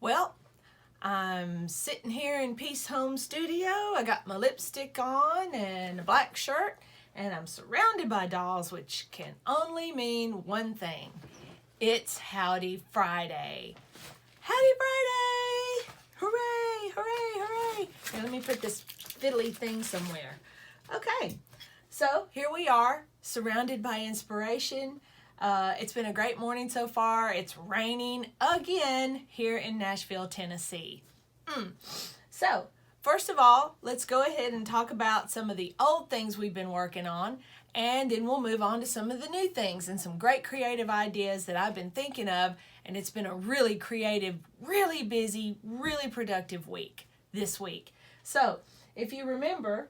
Well, I'm sitting here in Peace Home Studio. I got my lipstick on and a black shirt, and I'm surrounded by dolls, which can only mean one thing. It's Howdy Friday. Howdy Friday! Hooray, hooray, hooray! Now let me put this fiddly thing somewhere. Okay, so here we are, surrounded by inspiration. It's been a great morning so far. It's raining again here in Nashville, Tennessee. So, first of all, let's go ahead and talk about some of the old things we've been working on, and then we'll move on to some of the new things and some great creative ideas that I've been thinking of, and it's been a really creative, really busy, really productive week this week. So, if you remember,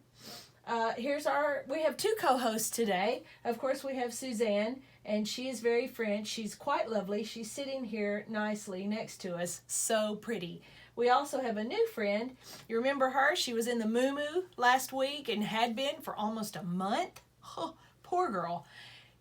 we have two co-hosts today. Of course, we have Suzanne, and she is very French. She's quite lovely. She's sitting here nicely next to us. So pretty. We also have a new friend. You remember her? She was in the Moo Moo last week and had been for almost a month. Oh, poor girl.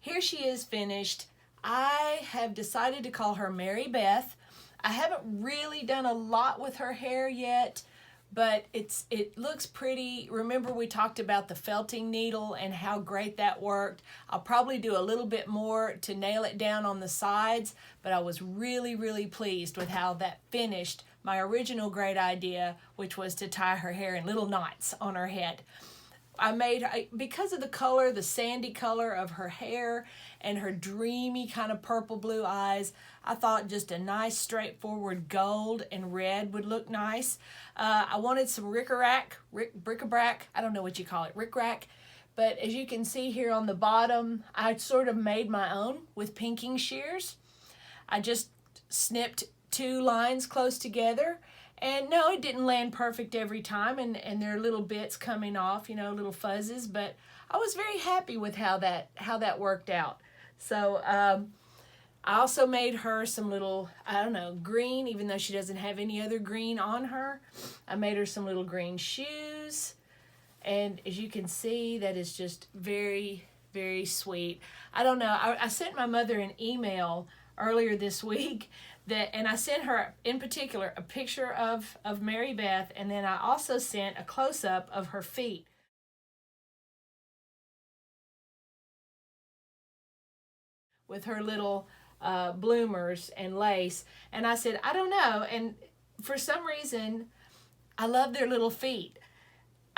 Here she is finished. I have decided to call her Mary Beth. I haven't really done a lot with her hair yet, but it looks pretty. Remember we talked about the felting needle and how great that worked. I'll probably do a little bit more to nail it down on the sides, but I was really, really pleased with how that finished my original great idea, which was to tie her hair in little knots on her head. Because of the color, the sandy color of her hair and her dreamy kind of purple blue eyes, I thought just a nice straightforward gold and red would look nice. I wanted some bric-a-brac, I don't know what you call it, ric-rac. But as you can see here on the bottom, I sort of made my own with pinking shears. I just snipped two lines close together. And no, it didn't land perfect every time, and there are little bits coming off, little fuzzes, but I was very happy with how that worked out. So I also made her some little, green, even though she doesn't have any other green on her. I made her some little green shoes, and as you can see, that is just very, very sweet. I don't know, I sent my mother an email earlier this week, and I sent her, in particular, a picture of Mary Beth, and then I also sent a close-up of her feet. With her little bloomers and lace. And I said, I don't know. And for some reason, I love their little feet.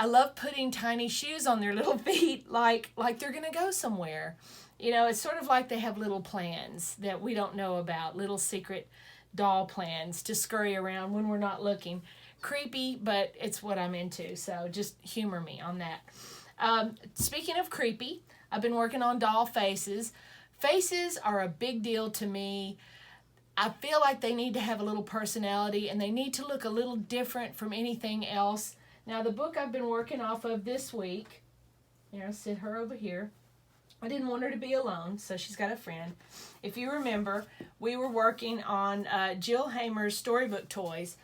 I love putting tiny shoes on their little feet like they're going to go somewhere. It's sort of like they have little plans that we don't know about, little secret doll plans to scurry around when we're not looking. Creepy, but it's what I'm into, so just humor me on that. Speaking of creepy, I've been working on doll faces. Faces are a big deal to me. I feel like they need to have a little personality, and they need to look a little different from anything else. Now, the book I've been working off of this week, I'll sit her over here. I didn't want her to be alone, so she's got a friend. If you remember, we were working on Jill Hamer's storybook toys.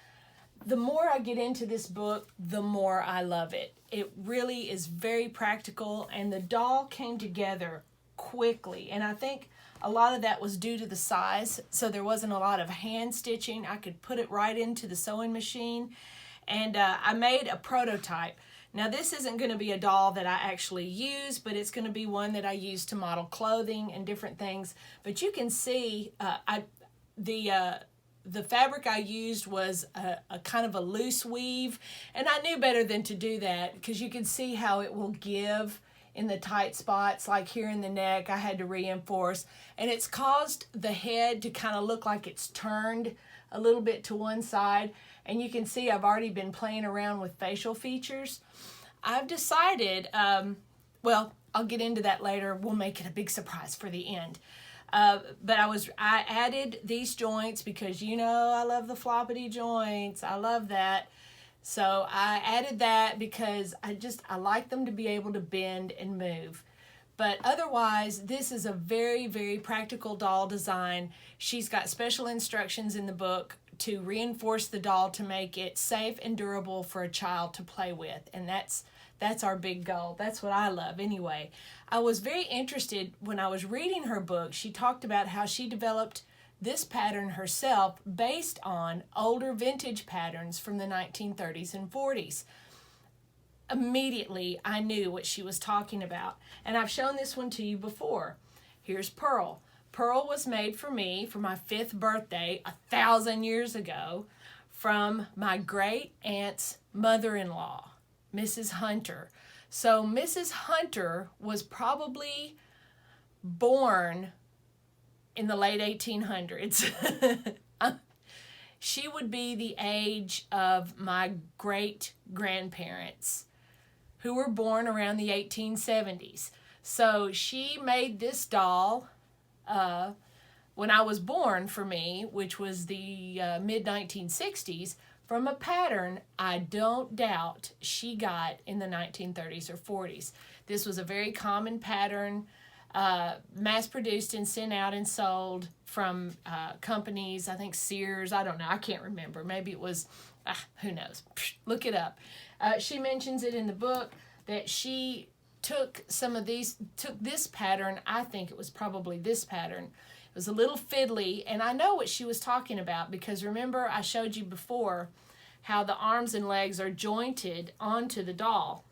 The more I get into this book, the more I love it. It really is very practical, and the doll came together quickly. And I think a lot of that was due to the size, so there wasn't a lot of hand stitching. I could put it right into the sewing machine, and I made a prototype. Now, this isn't going to be a doll that I actually use, but it's going to be one that I use to model clothing and different things. But you can see the fabric I used was a kind of a loose weave, and I knew better than to do that because you can see how it will give in the tight spots, like here in the neck. I had to reinforce, and it's caused the head to kind of look like it's turned a little bit to one side. And you can see I've already been playing around with facial features. I've decided, well, I'll get into that later. We'll make it a big surprise for the end. But I added these joints because I love the floppity joints. I love that. So I added that because I like them to be able to bend and move. But otherwise, this is a very, very practical doll design. She's got special instructions in the book to reinforce the doll to make it safe and durable for a child to play with. And that's our big goal. That's what I love anyway. I was very interested when I was reading her book. She talked about how she developed this pattern herself based on older vintage patterns from the 1930s and 40s. Immediately, I knew what she was talking about. And I've shown this one to you before. Here's Pearl. Pearl was made for me for my 5th birthday 1,000 years ago from my great aunt's mother-in-law, Mrs. Hunter. So Mrs. Hunter was probably born in the late 1800s. She would be the age of my great-grandparents, who were born around the 1870s. So she made this doll when I was born for me, which was the mid-1960s, from a pattern I don't doubt she got in the 1930s or 40s. This was a very common pattern, mass-produced and sent out and sold from companies, I think Sears, I don't know, I can't remember. Maybe it was, who knows, look it up. She mentions it in the book that she took this pattern, I think it was probably this pattern. It was a little fiddly, and I know what she was talking about because remember I showed you before how the arms and legs are jointed onto the doll.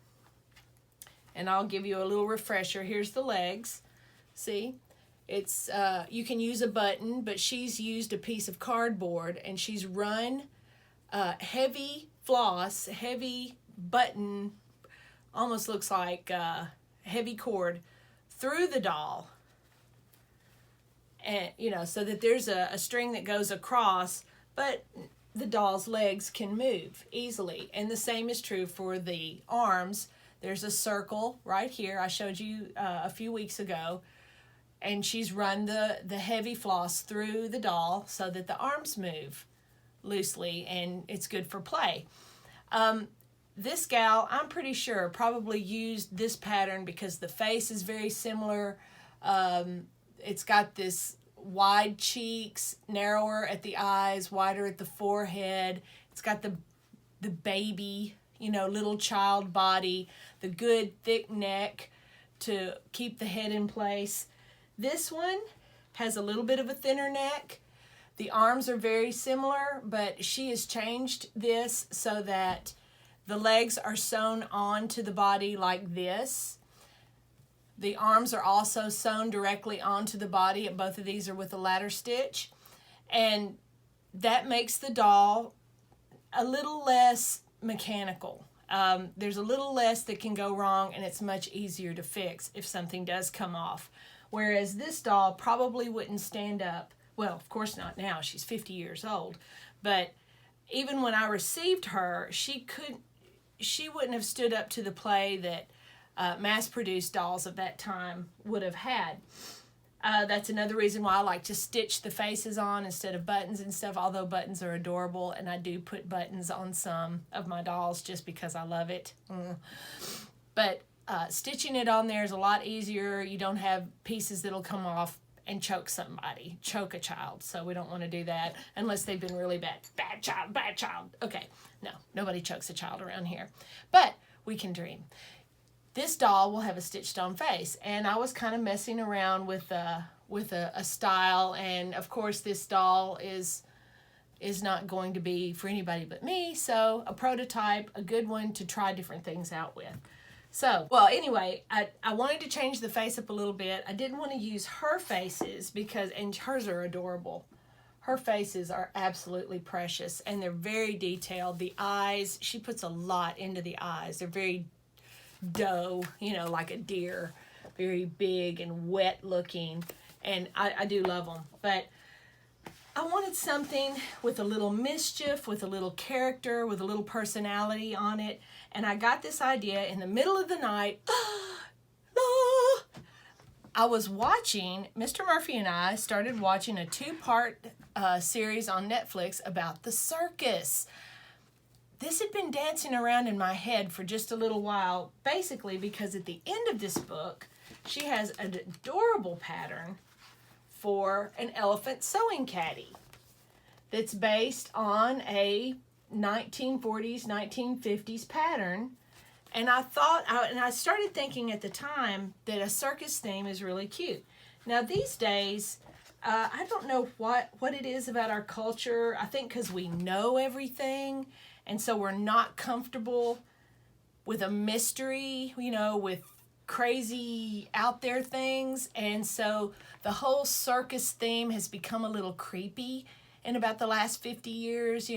And I'll give you a little refresher. Here's the legs. See? It's you can use a button, but she's used a piece of cardboard and she's run heavy floss, heavy button, almost looks like heavy cord through the doll. And so that there's a string that goes across, but the doll's legs can move easily. And the same is true for the arms. There's a circle right here I showed you a few weeks ago, and she's run the heavy floss through the doll so that the arms move loosely, and it's good for play. This gal, I'm pretty sure, probably used this pattern because the face is very similar. It's got this wide cheeks, narrower at the eyes, wider at the forehead. It's got the baby, little child body, the good thick neck to keep the head in place. This one has a little bit of a thinner neck. The arms are very similar, but she has changed this so that the legs are sewn onto the body like this. The arms are also sewn directly onto the body. Both of these are with a ladder stitch. And that makes the doll a little less mechanical. There's a little less that can go wrong, and it's much easier to fix if something does come off. Whereas this doll probably wouldn't stand up. Well, of course not now. She's 50 years old. But even when I received her, she wouldn't have stood up to the play that mass-produced dolls of that time would have had. That's another reason why I like to stitch the faces on instead of buttons and stuff, although buttons are adorable, and I do put buttons on some of my dolls just because I love it. But stitching it on there is a lot easier. You don't have pieces that'll come off and choke somebody, choke a child. So we don't want to do that unless they've been really bad. Bad child. Okay, no, nobody chokes a child around here. But we can dream. This doll will have a stitched on face, and I was kind of messing around with a style, and of course this doll is not going to be for anybody but me, so a prototype, a good one to try different things out with. So, well, anyway, I wanted to change the face up a little bit. I didn't want to use her faces and hers are adorable. Her faces are absolutely precious, and they're very detailed. The eyes, she puts a lot into the eyes. They're very doe, like a deer, very big and wet looking, and I do love them. But I wanted something with a little mischief, with a little character, with a little personality on it, and I got this idea in the middle of the night. I was watching, Mr. Murphy and I started watching a 2-part series on Netflix about the circus. This had been dancing around in my head for just a little while, basically because at the end of this book, she has an adorable pattern for an elephant sewing caddy that's based on a 1940s, 1950s pattern. And I started thinking at the time that a circus theme is really cute. Now these days, I don't know what it is about our culture. I think because we know everything, and so we're not comfortable with a mystery, with crazy out there things. And so the whole circus theme has become a little creepy in about the last 50 years.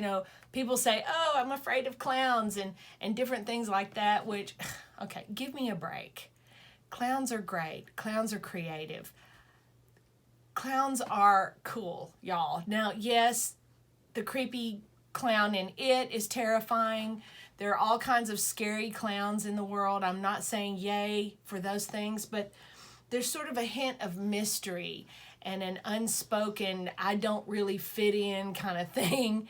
People say, oh, I'm afraid of clowns and different things like that, which, okay, give me a break. Clowns are great. Clowns are creative. Clowns are cool, y'all. Now, yes, the creepy clown in It is terrifying. There are all kinds of scary clowns in the world. I'm not saying yay for those things, but there's sort of a hint of mystery and an unspoken, I don't really fit in kind of thing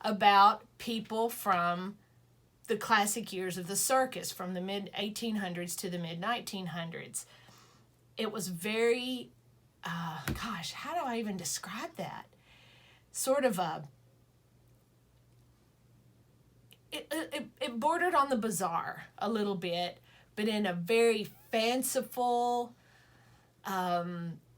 about people from the classic years of the circus, from the mid-1800s to the mid-1900s. It was very, how do I even describe that? Sort of it bordered on the bizarre a little bit, but in a very fanciful,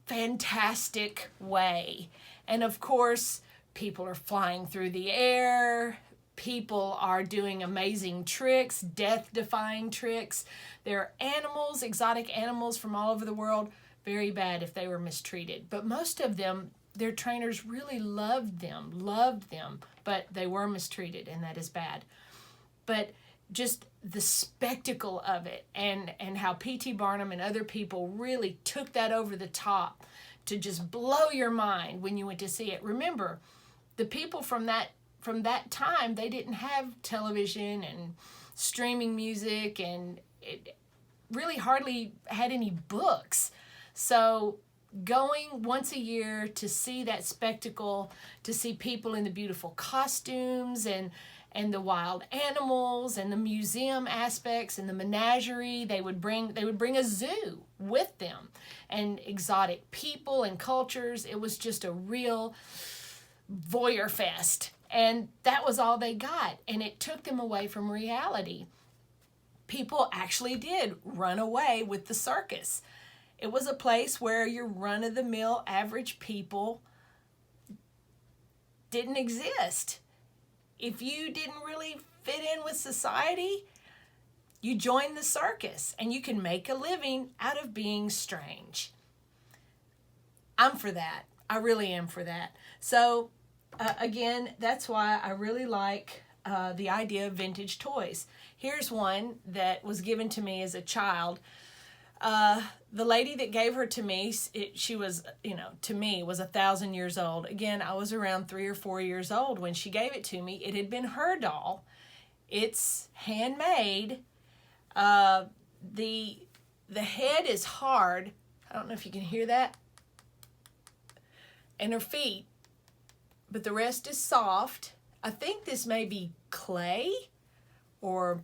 fantastic way. And of course, people are flying through the air. People are doing amazing tricks, death-defying tricks. There are animals, exotic animals from all over the world. Very bad if they were mistreated. But most of them, their trainers really loved them, but they were mistreated, and that is bad. But just the spectacle of it, and how P.T. Barnum and other people really took that over the top to just blow your mind when you went to see it. Remember, the people from that time, they didn't have television and streaming music, and it really hardly had any books. So going once a year to see that spectacle, to see people in the beautiful costumes and the wild animals and the museum aspects and the menagerie, they would bring a zoo with them and exotic people and cultures. It was just a real voyeur fest. And that was all they got. And it took them away from reality. People actually did run away with the circus. It was a place where your run-of-the-mill average people didn't exist. If you didn't really fit in with society, you joined the circus, and you can make a living out of being strange. I'm for that. I really am for that. So, again, that's why I really like the idea of vintage toys. Here's one that was given to me as a child. The lady that gave her to me, she was, to me, was 1,000 years old. Again, I was around 3 or 4 years old when she gave it to me. It had been her doll. It's handmade. The head is hard. I don't know if you can hear that. And her feet. But the rest is soft. I think this may be clay or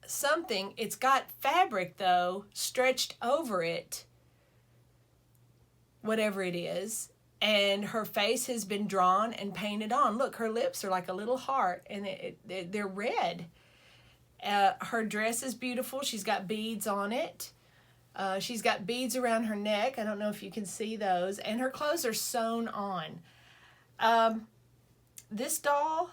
something. It's got fabric, though, stretched over it, whatever it is, and her face has been drawn and painted on. Look, her lips are like a little heart, and they're red. Her dress is beautiful. She's got beads on it. She's got beads around her neck. I don't know if you can see those, and her clothes are sewn on. This doll,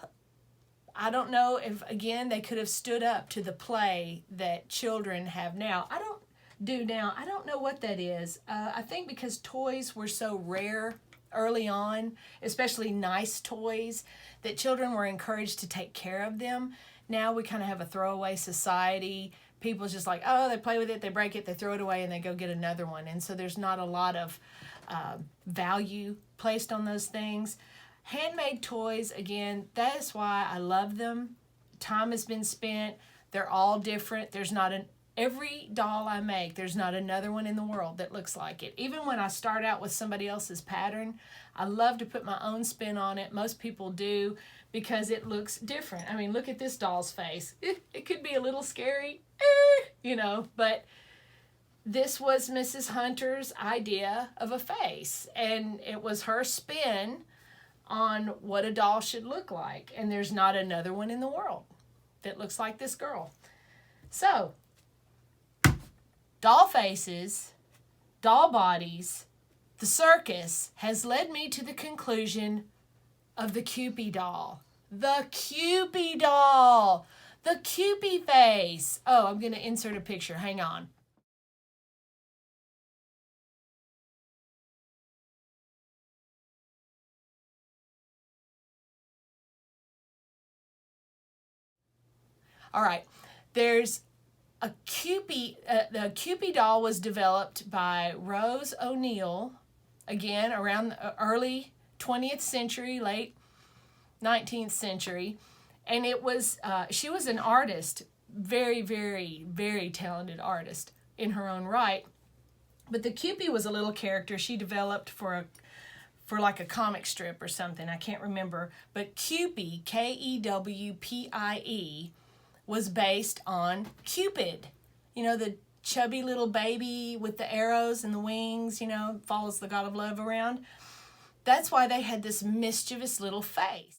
I don't know if, again, they could have stood up to the play that children have now. I don't know what that is. I think because toys were so rare early on, especially nice toys, that children were encouraged to take care of them. Now we kind of have a throwaway society. People just like, oh, they play with it, they break it, they throw it away, and they go get another one. And so there's not a lot of value placed on those things. Handmade toys, again, that is why I love them. Time has been spent. They're all different. There's not every doll I make, there's not another one in the world that looks like it. Even when I start out with somebody else's pattern, I love to put my own spin on it. Most people do because it looks different. I mean, look at this doll's face. It could be a little scary, but this was Mrs. Hunter's idea of a face, and it was her spin on what a doll should look like. And there's not another one in the world that looks like this girl. So, doll faces, doll bodies, The circus has led me to the conclusion of the Kewpie doll. The Kewpie doll! The Kewpie face! Oh, I'm going to insert a picture. Hang on. All right. There's a Kewpie. The Kewpie doll was developed by Rose O'Neal, again, around the early 20th century, late 19th century. And it was, she was an artist, very, very, very talented artist in her own right. But the Kewpie was a little character she developed for like a comic strip or something. I can't remember. But Kewpie, Kewpie, was based on Cupid. You know, the chubby little baby with the arrows and the wings, you know, follows the god of love around. That's why they had this mischievous little face.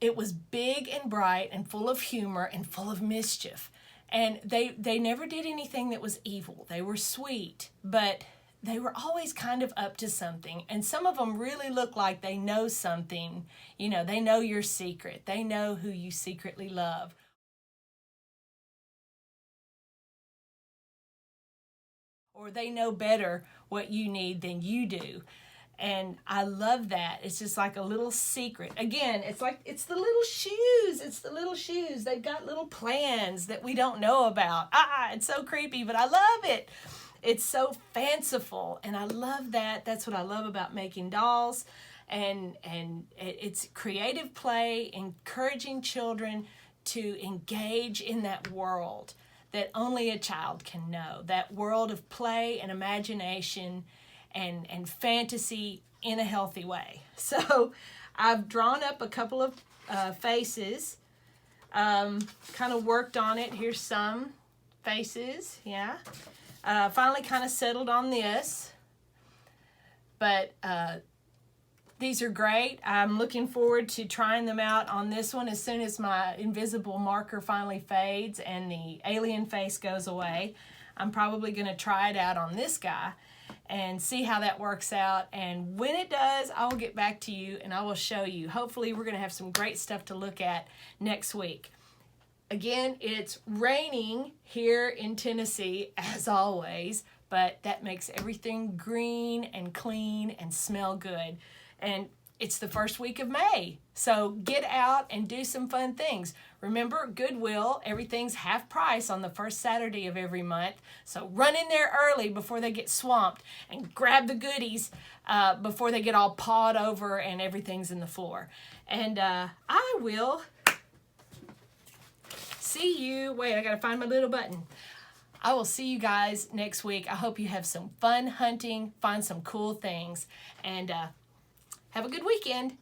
It was big and bright and full of humor and full of mischief. And they never did anything that was evil. They were sweet, but they were always kind of up to something. And some of them really look like they know something. You know, they know your secret. They know who you secretly love. Or they know better what you need than you do. And I love that. It's just like a little secret. Again, it's the little shoes. It's the little shoes. They've got little plans that we don't know about. It's so creepy, but I love it. It's so fanciful, and I love that. That's what I love about making dolls. And it's creative play, encouraging children to engage in that world that only a child can know. That world of play and imagination and fantasy in a healthy way. So I've drawn up a couple of faces, kind of worked on it. Here's some faces, yeah. Finally kind of settled on this, but these are great. I'm looking forward to trying them out on this one as soon as my invisible marker finally fades and the alien face goes away. I'm probably going to try it out on this guy and see how that works out. And when it does, I will get back to you and I will show you. Hopefully we're going to have some great stuff to look at next week. Again, it's raining here in Tennessee, as always, but that makes everything green and clean and smell good. And it's the first week of May, so get out and do some fun things. Remember, Goodwill, everything's half price on the first Saturday of every month, so run in there early before they get swamped and grab the goodies before they get all pawed over and everything's in the floor. And I will see you. Wait, I gotta find my little button. I will see you guys next week. I hope you have some fun hunting, find some cool things, and have a good weekend.